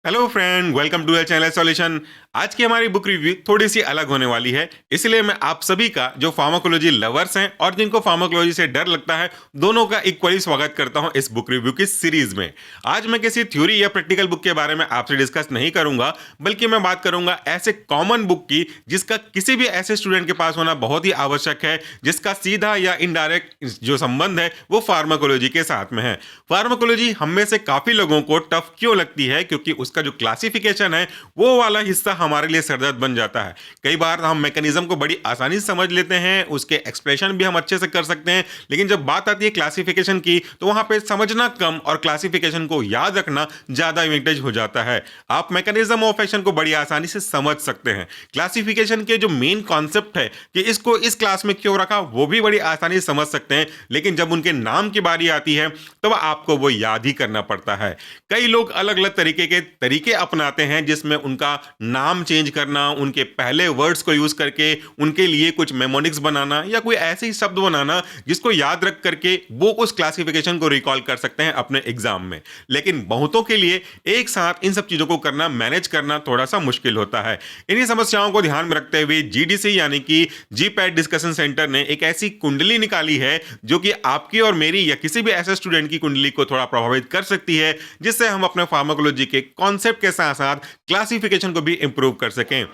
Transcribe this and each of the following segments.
Hello friend, welcome to the channel solution. आज की हमारी बुक रिव्यू थोड़ी सी अलग होने वाली है, इसलिए मैं आप सभी का जो फार्माकोलॉजी लवर्स हैं और जिनको फार्माकोलॉजी से डर लगता है, दोनों का इक्वली स्वागत करता हूं इस बुक रिव्यू की सीरीज में। आज मैं किसी थ्योरी या प्रैक्टिकल बुक के बारे में आपसे डिस्कस नहीं करूंगा, बल्कि मैं बात करूंगा ऐसे कॉमन बुक की जिसका किसी भी ऐसे स्टूडेंट के पास होना बहुत ही आवश्यक है, जिसका सीधा या इनडायरेक्ट जो संबंध है वो फार्माकोलॉजी के साथ में है। फार्माकोलॉजी हम में से काफी लोगों को टफ क्यों लगती है? क्योंकि उसका जो क्लासिफिकेशन है वो वाला हिस्सा हमारे लिए सरदर्द बन जाता है। कई बार हम मैकेनिज्म को बड़ी आसानी से समझ लेते हैं, उसके एक्सप्रेशन भी हम अच्छे से कर सकते हैं, लेकिन जब बात आती है क्लासिफिकेशन की तो वहां पे समझना कम और क्लासिफिकेशन को याद रखना ज्यादा वेटेज हो जाता है। आप मैकेनिज्म ऑफ एक्शन को बड़ी आसानी से समझ सकते हैं, क्लासिफिकेशन के जो मेन कॉन्सेप्ट है कि इसको इस क्लास में क्यों रखा वो भी बड़ी आसानी से समझ सकते हैं, लेकिन जब उनके नाम की बारी आती है तब आपको वो याद ही करना पड़ता है। कई लोग अलग अलग तरीके अपनाते हैं जिसमें उनका नाम चेंज करना, उनके पहले वर्ड्स को यूज करके उनके लिए कुछ मेमोनिक्स बनाना या कोई ऐसे ही शब्द बनाना जिसको याद रख करके वो उस क्लासिफिकेशन को रिकॉल कर सकते हैं अपने एग्जाम में। लेकिन बहुतों के लिए एक साथ इन सब चीजों को करना, मैनेज करना थोड़ा सा मुश्किल होता है। इन्हीं समस्याओं को ध्यान में रखते हुए जीडीसी यानी कि जीपैट डिस्कशन सेंटर ने एक ऐसी कुंडली निकाली है जो कि आपकी और मेरी या किसी भी ऐसे स्टूडेंट की कुंडली को थोड़ा प्रभावित कर सकती है, जिससे हम अपने फार्माकोलॉजी के कॉन्सेप्ट के साथ साथ क्लासिफिकेशन को भी इंप्रूव कर सकें।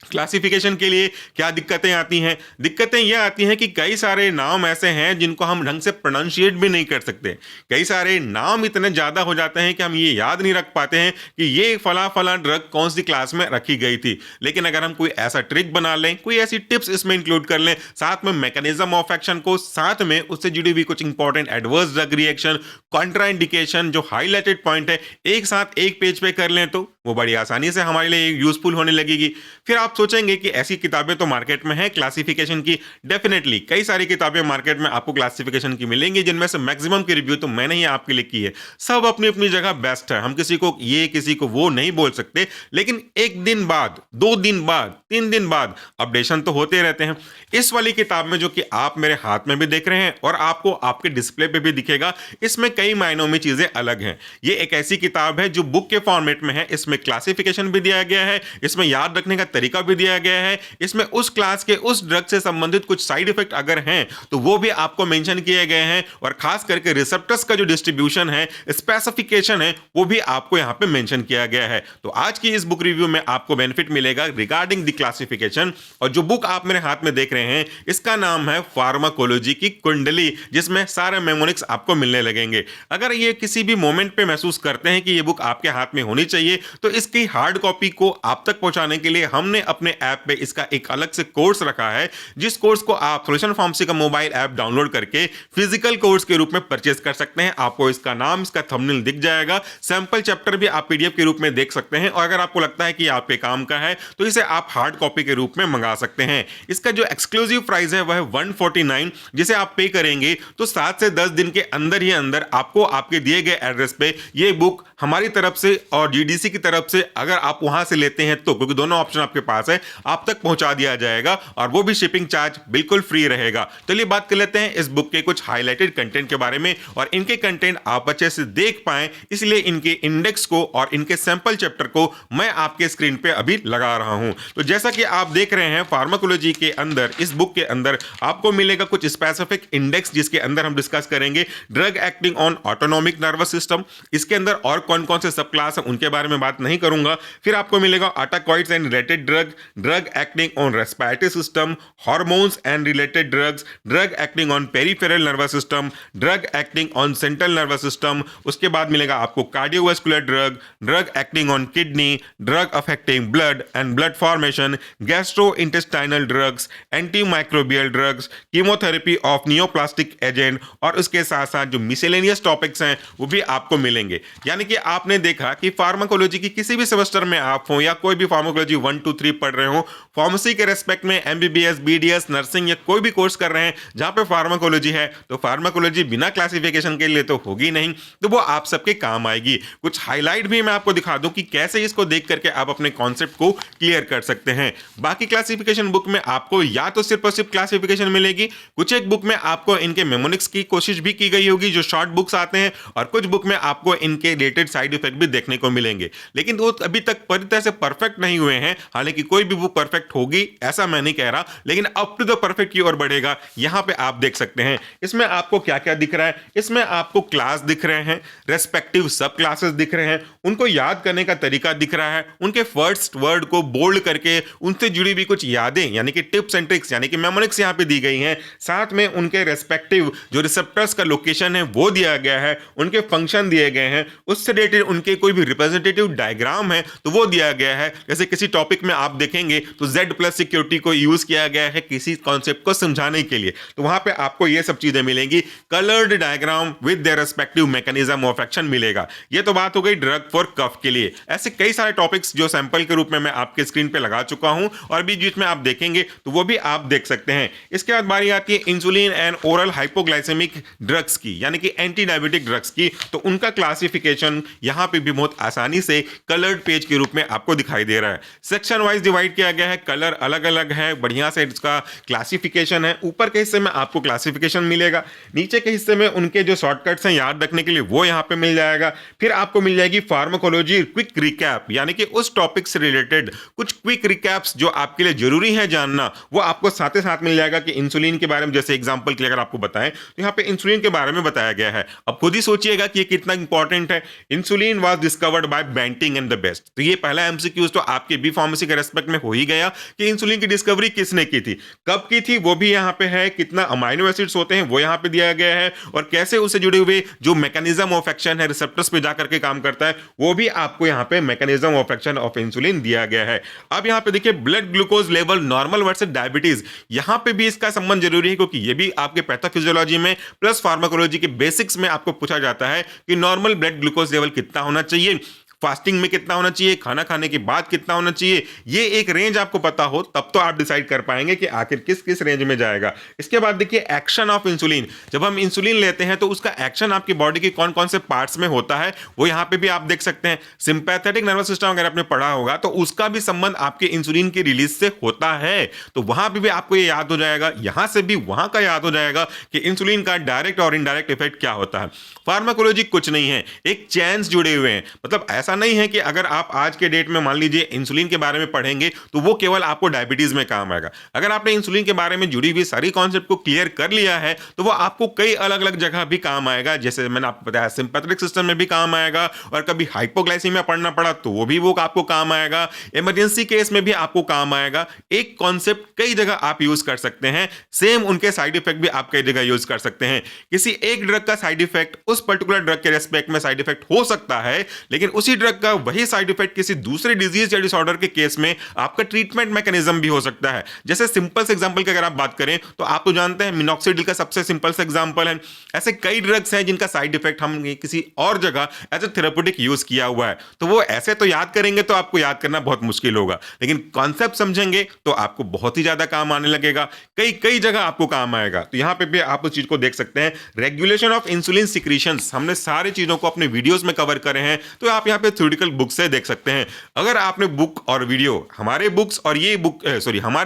क्लासिफिकेशन के लिए क्या दिक्कतें आती हैं? दिक्कतें यह आती हैं कि कई सारे नाम ऐसे हैं जिनको हम ढंग से प्रोनाउंशिएट भी नहीं कर सकते। कई सारे नाम इतने ज़्यादा हो जाते हैं कि हम ये याद नहीं रख पाते हैं कि ये फला फला ड्रग कौन सी क्लास में रखी गई थी। लेकिन अगर हम कोई ऐसा ट्रिक बना लें, कोई ऐसी टिप्स इसमें इंक्लूड कर लें, साथ में मैकेनिज्म ऑफ एक्शन को, साथ में उससे जुड़ी हुई कुछ important adverse drug reaction, contraindication, जो हाईलाइटेड पॉइंट है, एक साथ एक पेज पे कर लें तो वो बड़ी आसानी से हमारे लिए यूजफुल होने लगेगी। फिर आप सोचेंगे कि ऐसी किताबें तो मार्केट में है क्लासिफिकेशन की। डेफिनेटली कई सारी किताबें मार्केट में आपको क्लासिफिकेशन की मिलेंगी, जिनमें से मैक्सिमम की रिव्यू तो मैंने ही आपके लिए की है। सब अपनी अपनी जगह बेस्ट है, हम किसी को ये किसी को वो नहीं बोल सकते, लेकिन एक दिन बाद, 2 दिन बाद, 3 दिन बाद अपडेशन तो होते रहते हैं। इस वाली किताब में जो कि आप मेरे हाथ में भी देख रहे हैं और आपको आपके डिस्प्ले पे भी दिखेगा, इसमें कई मायनों में चीजें अलग हैं। ये एक ऐसी किताब है जो बुक के फॉर्मेट में है, इसमें क्लासिफिकेशन भी दिया गया है, इसमें याद रखने का तरीका भी दिया गया है, इसमें उस क्लास के उस ड्रग से संबंधित कुछ साइड इफेक्ट अगर हैं तो वो भी आपको मेंशन किए गए हैं, और खास करके रिसेप्टर्स का जो डिस्ट्रीब्यूशन है, स्पेसिफिकेशन है, वो भी आपको यहां पे मेंशन किया गया है। तो आज की इस बुक रिव्यू में आपको बेनिफिट मिलेगा रिगार्डिंग द क्लासिफिकेशन। और जो बुक आप मेरे हाथ में देख रहे हैं, इसका नाम है फार्माकोलॉजी की कुंडली, जिसमें सारे मेमोनिक्स आपको मिलने लगेंगे। अगर ये किसी भी मोमेंट पे महसूस करते हैं कि ये बुक आपके हाथ में होनी चाहिए, तो इसकी हार्ड कॉपी को आप तक पहुंचाने के लिए हमने अपने ऐप पे इसका एक अलग से कोर्स रखा है, जिस कोर्स को आप सॉल्यूशन फार्मेसी का मोबाइल ऐप डाउनलोड करके फिजिकल कोर्स के रूप में परचेज कर सकते हैं। आपको इसका नाम, इसका थंबनेल दिख जाएगा, सैंपल चैप्टर भी आप पीडीएफ के रूप में देख सकते हैं, और अगर आपको लगता है कि आपके काम का है तो इसे आप हार्ड कॉपी के रूप में मंगा सकते हैं। इसका जो एक्सक्लूसिव प्राइस है वह है 149, जिसे आप पे करेंगे तो 7 से 10 दिन के अंदर ही अंदर आपको आपके दिए गए एड्रेस पे ये बुक हमारी तरफ से और जीडीसी की तरफ से, अगर आप वहां से लेते हैं तो, क्योंकि दोनों ऑप्शन आपके पास है, आप तक पहुंचा दिया जाएगा, और वो भी शिपिंग चार्ज बिल्कुल फ्री रहेगा। चलिए बात कर लेते हैं इस बुक के कुछ हाईलाइटेड कंटेंट के बारे में, और इनके कंटेंट आप अच्छे से देख पाएं इसलिए इनके इंडेक्स को और इनके सैंपल चैप्टर को मैं आपके स्क्रीन पे अभी लगा रहा हूं। तो जैसा कि आप देख रहे हैं, फार्माकोलॉजी के अंदर, इस बुक के अंदर आपको मिलेगा कुछ स्पेसिफिक इंडेक्स, जिसके अंदर हम डिस्कस करेंगे drug acting on autonomic nervous system. इसके अंदर और कौन कौन से सब क्लास हैं उनके बारे में बात नहीं करूंगा। फिर आपको मिलेगा autacoids and related drug, drug acting on respiratory system, hormones and related drugs, drug acting on peripheral nervous system, drug acting on central nervous system. उसके बाद मिलेगा आपको cardiovascular drug, drug acting on kidney, drug affecting blood and blood formation, gastrointestinal drugs, antimicrobial drugs, chemotherapy of neoplastic agent, और उसके साथ साथ जो miscellaneous topics हैं वो भी आपको मिलेंगे। यानी कि आपने देखा कि फार्माकोलॉजी की किसी भी सेमेस्टर में आप हो या कोई भी फार्माकोलॉजी 1 2 3 पढ़ रहे हो, फार्मेसी के रेस्पेक्ट में एमबीबीएस, बीडीएस, नर्सिंग या कोई भी कोर्स कर रहे हैं जहां पे फार्माकोलॉजी है, तो फार्माकोलॉजी बिना क्लासिफिकेशन के लिए तो होगी नहीं, तो वो आप सबके काम आएगी। कुछ हाईलाइट भी मैं आपको दिखा दूं कि कैसे इसको देख करके आप अपने कॉन्सेप्ट को क्लियर कर सकते हैं। बाकी क्लासिफिकेशन बुक में आपको या तो सिर्फ और सिर्फ क्लासिफिकेशन मिलेगी, कुछ एक बुक में आपको इनके मेमोनिक्स की कोशिश भी की गई होगी जो शॉर्ट बुक्स आते हैं, और कुछ बुक में आपको इनके रिलेटेड साइड इफेक्ट भी देखने को मिलेंगे। लेकिन वो अभी तक पूरी तरह से परफेक्ट नहीं हुए हैं। हालांकि कोई भी बुक परफेक्ट होगी ऐसा मैं नहीं कह रहा, लेकिन अप टू द परफेक्ट की ओर बढ़ेगा। यहां पे आप देख सकते हैं इसमें आपको क्या क्या दिख रहा है। इसमें आपको क्लास दिख रहे हैं, रेस्पेक्टिव सब क्लासेस दिख रहे हैं, उनको याद करने का तरीका दिख रहा है, उनके फर्स्ट वर्ड को बोल्ड करके उनसे जुड़ी हुई कुछ यादें यानी कि टिप्स एंड ट्रिक्स यानी कि मेमोनिक्स यहां पे दी गई हैं। साथ में उनके रेस्पेक्टिव जो रिसेप्टर्स का लोकेशन है वो दिया गया है, उनके फंक्शन दिए गए हैं, उससे रिलेटेड उनके कोई भी रिप्रेजेंटेटिव डायग्राम है तो वो दिया गया है। जैसे किसी टॉपिक में आप देखेंगे तो Z प्लस सिक्योरिटी को यूज किया गया है किसी कॉन्सेप्ट को समझाने के लिए, तो वहां पे आपको ये सब चीजें मिलेंगी। Coloured diagram with their respective mechanism of action मिलेगा। ये तो बात हो गई ड्रग फॉर कफ के लिए। ऐसे कई सारे टॉपिक्स जो सैंपल के रूप में मैं आपके स्क्रीन पे लगा चुका हूं और बीच बीच में आप देखेंगे तो वो भी आप देख सकते हैं। इसके बाद बारी आती है insulin and oral hypoglycaemic drugs की यानी कि एंटी डायबिटिक ड्रग्स की। तो उनका क्लासिफिकेशन यहां पे भी बहुत आसानी से कलर्ड पेज के रूप में आपको दिखाई दे रहा है। सेक्शन वाइज डिवाइड किया गया है, कलर अलग अलग है, बढ़िया से इसका क्लासिफिकेशन है। ऊपर के हिस्से में आपको क्लासिफिकेशन मिलेगा, नीचे के हिस्से में उनके जो शॉर्टकट्स हैं याद रखने के लिए वो यहां पे मिल जाएगा। फिर आपको मिल जाएगी फार्माकोलॉजी क्विक रिकैप यानी कि उस टॉपिक से रिलेटेड कुछ क्विक रिकैप्स जो आपके लिए जरूरी है जानना, वो आपको साथ ही साथ मिल जाएगा कि इंसुलिन के बारे में जैसे एग्जांपल के लिए अगर आपको बताएं तो यहाँ पे इंसुलिन के बारे में बताया गया है। अब खुद ही सोचिएगा कि ये कितना इंपॉर्टेंट है। Insulin was discovered by Banting and the Best. तो ये पहला एमसीक्यूज तो आपके बी फार्मेसी के रेस्पेक्ट में हो ही गया कि इंसुलिन की डिस्कवरी किसने की थी, कब की थी, वो भी यहाँ पे है, कितना अमाइनो एसिड्स होते हैं वो यहाँ पे दिया गया है, और कैसे उससे जुड़े हुए जो मैकेनिज्म ऑफ एक्शन है रिसेप्टर्स पे जाकर के काम करता है वो भी आपको यहाँ पे mechanism of action of insulin दिया गया है। अब यहाँ पे देखिए blood glucose level normal versus diabetes, यहाँ पे भी इसका संबंध जरूरी है क्योंकि ये भी आपके पैथोफिजियोलॉजी में प्लस फार्माकोलॉजी के बेसिक्स में आपको पूछा जाता है कि नॉर्मल ब्लड ग्लूकोज लेवल कितना होना चाहिए, फास्टिंग में कितना होना चाहिए, खाना खाने के बाद कितना होना चाहिए। ये एक रेंज आपको पता हो तब तो आप डिसाइड कर पाएंगे कि आखिर किस किस रेंज में जाएगा। इसके बाद देखिए एक्शन ऑफ इंसुलिन, जब हम इंसुलिन लेते हैं तो उसका एक्शन आपकी बॉडी के कौन कौन से पार्ट्स में होता है वो यहाँ पे भी आप देख सकते हैं। सिंपैथेटिक नर्वस सिस्टम अगर आपने पढ़ा होगा तो उसका भी संबंध आपके इंसुलिन की रिलीज से होता है, तो वहां पे भी आपको ये याद हो जाएगा, यहां से भी वहां का याद हो जाएगा कि इंसुलिन का डायरेक्ट और इनडायरेक्ट इफेक्ट क्या होता है। फार्माकोलॉजी कुछ नहीं है, एक चेन्स जुड़े हुए हैं। मतलब ऐसा नहीं है कि अगर आप आज के डेट में मान लीजिए इंसुलिन के बारे में पढ़ेंगे तो वो केवल आपको डायबिटीज में काम आएगा। अगर आपने इंसुलिन के बारे में जुड़ी हुई सारी कॉन्सेप्ट को क्लियर कर लिया है तो वो आपको कई अलग अलग जगह भी काम आएगा। जैसे मैंने आपको बताया सिंपैथेटिक सिस्टम में भी काम आएगा, और कभी हाइपोग्लाइसीमिया पढ़ना पड़ा तो वो भी आपको काम आएगा, इमरजेंसी केस में भी आपको काम आएगा। एक कॉन्सेप्ट कई जगह आप यूज कर सकते हैं, सेम उनके साइड इफेक्ट भी आप कई जगह यूज कर सकते हैं। किसी एक ड्रग का साइड इफेक्ट उस पर्टिकुलर ड्रग के रेस्पेक्ट में साइड इफेक्ट हो सकता है, लेकिन उसी ड्रग का वही साइड इफेक्ट किसी दूसरे डिजीज या डिसऑर्डर के केस में आपका ट्रीटमेंट मैकेनिज्म भी हो सकता है। जैसे सिंपल से एग्जांपल की अगर आप बात करें तो आप तो जानते हैं मिनॉक्सिडिल का सबसे सिंपल से एग्जांपल है। ऐसे कई ड्रग्स हैं जिनका साइड इफेक्ट हम किसी और जगह एज ए थेरेप्यूटिक यूज किया हुआ है, तो वो ऐसे तो याद करेंगे तो आपको याद करना बहुत मुश्किल होगा, लेकिन कॉन्सेप्ट समझेंगे तो आपको बहुत ही ज्यादा काम आने लगेगा, कई कई जगह आपको काम आएगा। तो यहां पे भी आप उस चीज को देख सकते हैं। रेगुलेशन ऑफ इंसुलिन सिक्रीशंस, हमने सारी चीजों को अपने वीडियोस में कवर करे हैं, तो आप यहां पे थ्योरेटिकल बुक से देख सकते हैं। अगर आपने बुक और वीडियो हमारे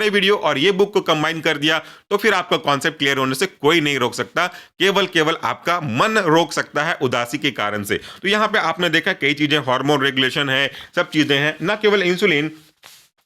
वीडियो और ये बुक को कंबाइन कर दिया तो फिर आपका कॉन्सेप्ट क्लियर होने से कोई नहीं रोक सकता, केवल आपका मन रोक सकता है उदासी के कारण से। तो यहां पे आपने देखा कई चीजें, हार्मोन रेगुलेशन है, सब चीजें हैं, ना केवल इंसुलिन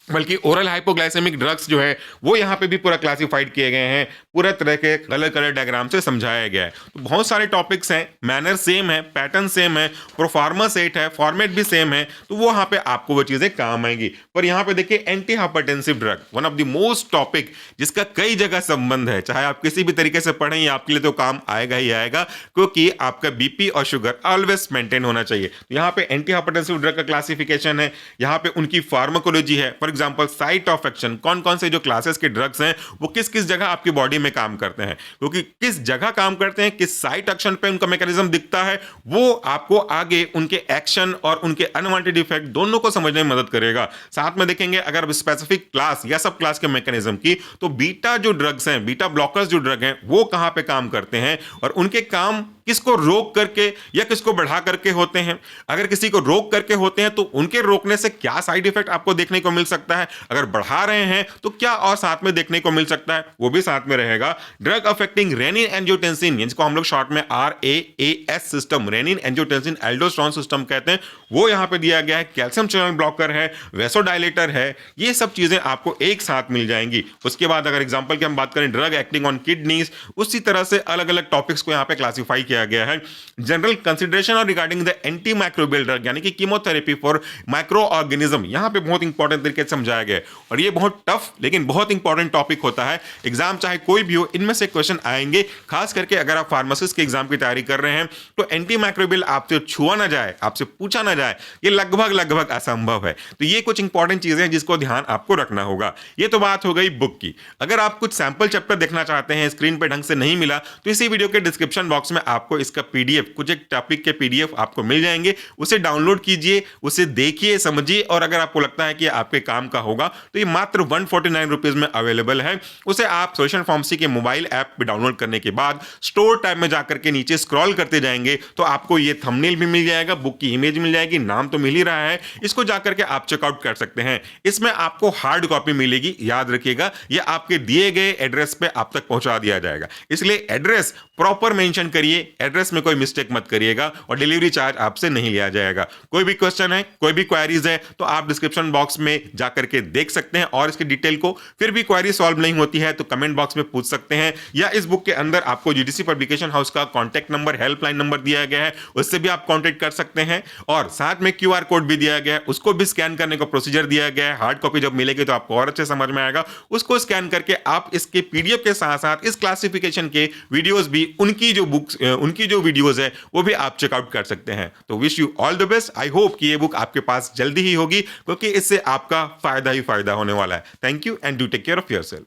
बल्कि ओरल हाइपोग्लाइसेमिक ड्रग्स जो है वो यहाँ पे भी पूरा क्लासिफाइड किए गए हैं, पूरा तरह के कलर कलर डायग्राम से समझाया गया है। तो बहुत सारे टॉपिक्स हैं, मैनर सेम है, पैटर्न सेम है, प्रोफार्मा सेट है, फॉर्मेट भी सेम है, तो वो यहाँ पे आपको वो चीजें काम आएंगी। पर यहाँ पे देखिए anti hypertensive drug, one of the most topic जिसका कई जगह संबंध है, चाहे आप किसी भी तरीके से पढ़ें ये आपके लिए तो काम आएगा ही आएगा, क्योंकि आपका बीपी और शुगर ऑलवेज मेंटेन होना चाहिए। तो यहाँ पे एंटी हाइपरटेंसिव ड्रग का क्लासिफिकेशन है, यहाँ पे उनकी फार्माकोलॉजी है, for example site of action, कौन कौन से जो क्लासेस के ड्रग्स हैं वो किस किस जगह आपकी बॉडी में काम करते हैं, क्योंकि किस जगह काम करते हैं, किस साइट एक्शन पे उनका मैकेनिज्म दिखता है, वो आपको आगे उनके एक्शन और उनके अनवांटेड इफेक्ट दोनों को समझने में मदद करेगा। साथ में देखेंगे अगर स्पेसिफिक क्लास या सब क्लास के मैकेनिज्म की, तो बीटा जो ड्रग्स हैं, बीटा ब्लॉकर्स जो ड्रग हैं वो कहां पे काम करते हैं और उनके काम किसको रोक करके या किसको बढ़ा करके होते हैं। अगर किसी को रोक करके होते हैं तो उनके रोकने से क्या साइड इफेक्ट आपको देखने को मिल सकता सकता है, अगर बढ़ा रहे हैं तो क्या और साथ में देखने को मिल सकता है, वो भी साथ में रहेगा। ड्रग अफेक्टिंग रेनिन एंजियोटेंसिन, जिसको हम लोग शॉर्ट में RAAS system, renin angiotensin aldosterone system कहते हैं, वो यहां पे दिया गया है। कैल्शियम चैनल ब्लॉकर है, वेसोडाइलेटर है, ये सब चीजें आपको एक साथ मिल जाएंगी। उसके बाद अगर एग्जांपल की हम बात करें, ड्रग एक्टिंग ऑन किडनीज, उसी तरह से अलग अलग टॉपिक्स को यहां पे क्लासिफाई किया गया है। जनरल कंसिडरेशन और regarding the anti microbial drug, यानी कि कीमोथेरेपी फॉर माइक्रो ऑर्गेनिज्म, यहां पे बहुत इंपॉर्टेंट तरीके से समझाया गया है। और ये बहुत टफ लेकिन बहुत इंपॉर्टेंट टॉपिक होता है। एग्जाम चाहे कोई भी हो, इनमें से क्वेश्चन आएंगे। खास करके अगर आप फार्मासिस्ट के एग्जाम की तैयारी कर रहे हैं तो एंटी माइक्रोबियल आपसे छुआ ना जाए, आपसे पूछा ना जाए, ये लगभग असंभव है। तो ये कुछ इंपॉर्टेंट चीजें हैं जिसको ध्यान आपको रखना होगा। ये तो बात हो गई बुक की। अगर आप कुछ सैंपल चैप्टर देखना चाहते हैं, स्क्रीन पे ढंग से नहीं मिला, तो इसी वीडियो के डिस्क्रिप्शन बॉक्स में आपको इसका पीडीएफ, कुछ एक टॉपिक के पीडीएफ आपको मिल जाएंगे। उसे डाउनलोड कीजिए, उसे देखिए, समझिए, और अगर आपको लगता है कि आपके काम का होगा तो ये मात्र 149 रुपीज में अवेलेबल है। उसे आप सोल्यूशन फार्मेसी के मोबाइल ऐप पे डाउनलोड करने के बाद स्टोर टैब में जाकर के नीचे स्क्रॉल करते जाएंगे तो आपको ये थंबनेल भी मिल जाएगा, बुक की इमेज मिल जाएगी, नाम तो मिल ही रहा है। इसको जाकर के आप चेकआउट कर सकते हैं। इसमें आपको हार्ड कॉपी मिलेगी, याद रखिएगा, ये आपके दिए गए एड्रेस पे आप तक पहुंचा दिया जाएगा। इसलिए एड्रेस प्रॉपर मेंशन करिए, एड्रेस में कोई मिस्टेक मत करिएगा, और डिलीवरी चार्ज आपसे नहीं लिया जाएगा। कोई भी क्वेश्चन है, कोई भी क्वेरीज है, तो आप डिस्क्रिप्शन बॉक्स में जाकर के देख सकते हैं और इसकी डिटेल को। फिर भी क्वेरी सॉल्व नहीं होती है तो कमेंट बॉक्स में पूछ सकते हैं, या इस बुक के अंदर आपको जीडीसी पब्लिकेशन हाउस का कॉन्टैक्ट नंबर, हेल्पलाइन नंबर दिया गया है, उससे भी आप कॉन्टैक्ट कर सकते हैं। और साथ में QR कोड भी दिया गया है, उसको भी स्कैन करने का प्रोसीजर दिया गया है। हार्ड कॉपी जब मिलेगी तो आपको और अच्छे समझ में आएगा। उसको स्कैन करके आप इसके PDF के साथ साथ इस क्लासिफिकेशन के वीडियोस भी, उनकी जो बुक्स, उनकी जो वीडियोस है, वो भी आप चेकआउट कर सकते हैं। तो wish you all the best. I hope कि ये बुक आपके पास जल्दी ही होगी, क्योंकि इससे आपका फायदा ही फायदा होने वाला है। Thank you and do take care of yourself.